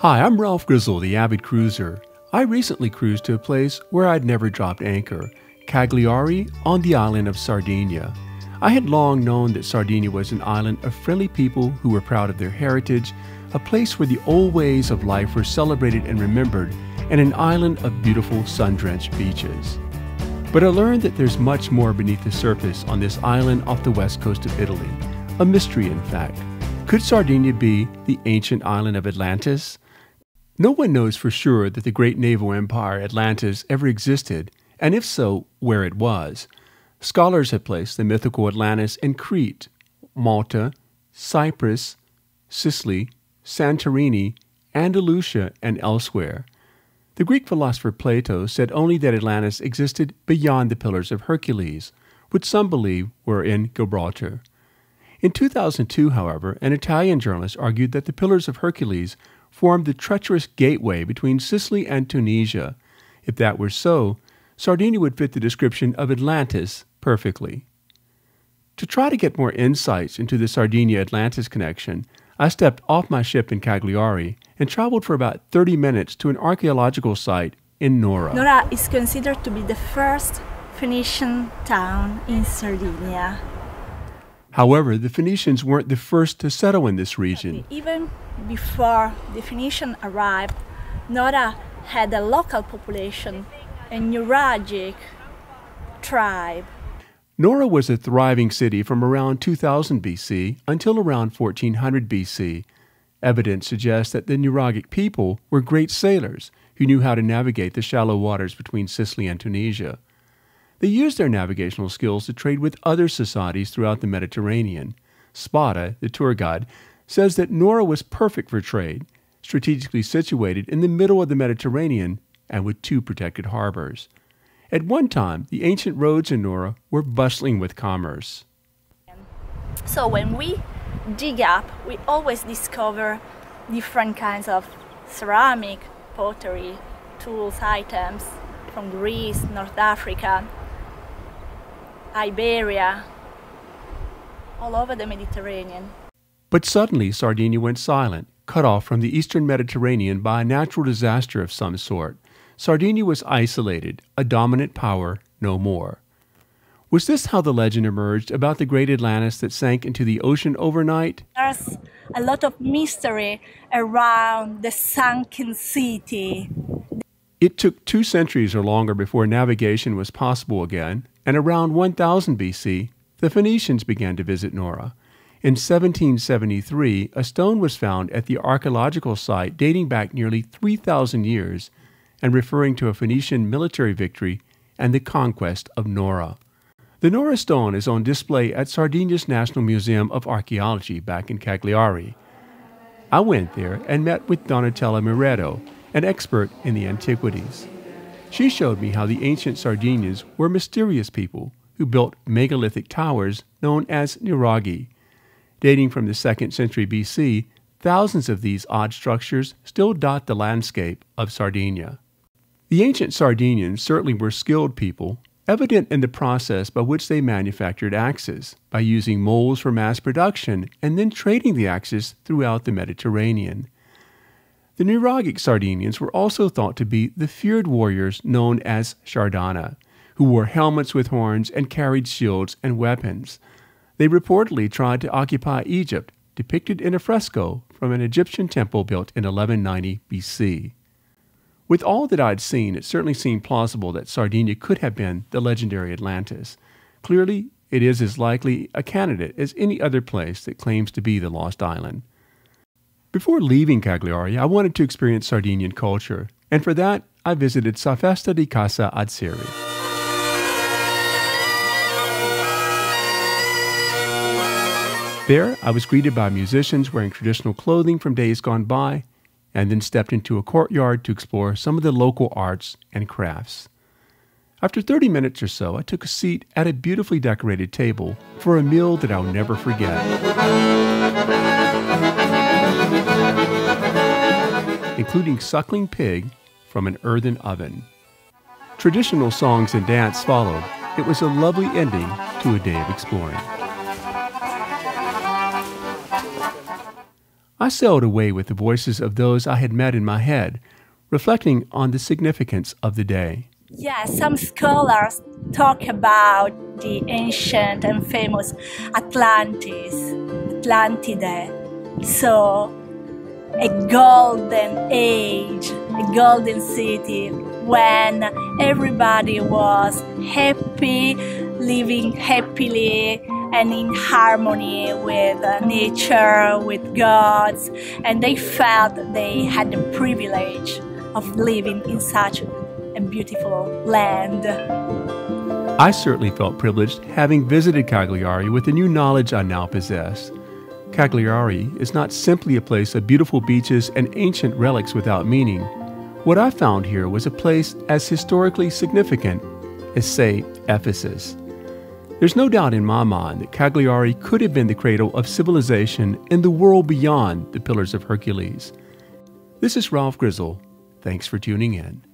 Hi, I'm Ralph Grizzle, the avid cruiser. I recently cruised to a place where I'd never dropped anchor, Cagliari on the island of Sardinia. I had long known that Sardinia was an island of friendly people who were proud of their heritage, a place where the old ways of life were celebrated and remembered, and an island of beautiful sun-drenched beaches. But I learned that there's much more beneath the surface on this island off the west coast of Italy. A mystery, in fact. Could Sardinia be the ancient island of Atlantis? No one knows for sure that the great naval empire Atlantis ever existed, and if so, where it was. Scholars have placed the mythical Atlantis in Crete, Malta, Cyprus, Sicily, Santorini, Andalusia, and elsewhere. The Greek philosopher Plato said only that Atlantis existed beyond the Pillars of Hercules, which some believe were in Gibraltar. In 2002, however, an Italian journalist argued that the Pillars of Hercules formed the treacherous gateway between Sicily and Tunisia. If that were so, Sardinia would fit the description of Atlantis perfectly. To try to get more insights into the Sardinia-Atlantis connection, I stepped off my ship in Cagliari and traveled for about 30 minutes to an archaeological site in Nora. Nora is considered to be the first Phoenician town in Sardinia. However, the Phoenicians weren't the first to settle in this region. Even before the Phoenicians arrived, Nora had a local population, a neuralgic tribe. Nora was a thriving city from around 2000 BC until around 1400 BC. Evidence suggests that the neuralgic people were great sailors who knew how to navigate the shallow waters between Sicily and Tunisia. They used their navigational skills to trade with other societies throughout the Mediterranean. Spada, the tour guide, says that Nora was perfect for trade, strategically situated in the middle of the Mediterranean and with two protected harbors. At one time, the ancient roads in Nora were bustling with commerce. So when we dig up, we always discover different kinds of ceramic, pottery, tools, items from Greece, North Africa, Iberia, all over the Mediterranean. But suddenly Sardinia went silent, cut off from the eastern Mediterranean by a natural disaster of some sort. Sardinia was isolated, a dominant power no more. Was this how the legend emerged about the great Atlantis that sank into the ocean overnight? There's a lot of mystery around the sunken city. It took 2 centuries or longer before navigation was possible again, and around 1000 BC, the Phoenicians began to visit Nora. In 1773, a stone was found at the archaeological site dating back nearly 3,000 years and referring to a Phoenician military victory and the conquest of Nora. The Nora stone is on display at Sardinia's National Museum of Archaeology back in Cagliari. I went there and met with Donatella Mireto, an expert in the antiquities. She showed me how the ancient Sardinians were mysterious people who built megalithic towers known as nuraghi. Dating from the 2nd century BC, thousands of these odd structures still dot the landscape of Sardinia. The ancient Sardinians certainly were skilled people, evident in the process by which they manufactured axes, by using molds for mass production and then trading the axes throughout the Mediterranean. The neuralgic Sardinians were also thought to be the feared warriors known as Shardana, who wore helmets with horns and carried shields and weapons. They reportedly tried to occupy Egypt, depicted in a fresco from an Egyptian temple built in 1190 BC. With all that I'd seen, it certainly seemed plausible that Sardinia could have been the legendary Atlantis. Clearly, it is as likely a candidate as any other place that claims to be the Lost Island. Before leaving Cagliari, I wanted to experience Sardinian culture, and for that, I visited Sa Festa di Casa Azzeri. There, I was greeted by musicians wearing traditional clothing from days gone by, and then stepped into a courtyard to explore some of the local arts and crafts. After 30 minutes or so, I took a seat at a beautifully decorated table for a meal that I'll never forget. Including suckling pig from an earthen oven. Traditional songs and dance followed. It was a lovely ending to a day of exploring. I sailed away with the voices of those I had met in my head, reflecting on the significance of the day. Yes, some scholars talk about the ancient and famous Atlantide. So, a golden age, a golden city when everybody was happy, living happily and in harmony with nature, with gods, and they felt they had the privilege of living in such a beautiful land. I certainly felt privileged having visited Cagliari with the new knowledge I now possess. Cagliari is not simply a place of beautiful beaches and ancient relics without meaning. What I found here was a place as historically significant as, say, Ephesus. There's no doubt in my mind that Cagliari could have been the cradle of civilization in the world beyond the Pillars of Hercules. This is Ralph Grizzle. Thanks for tuning in.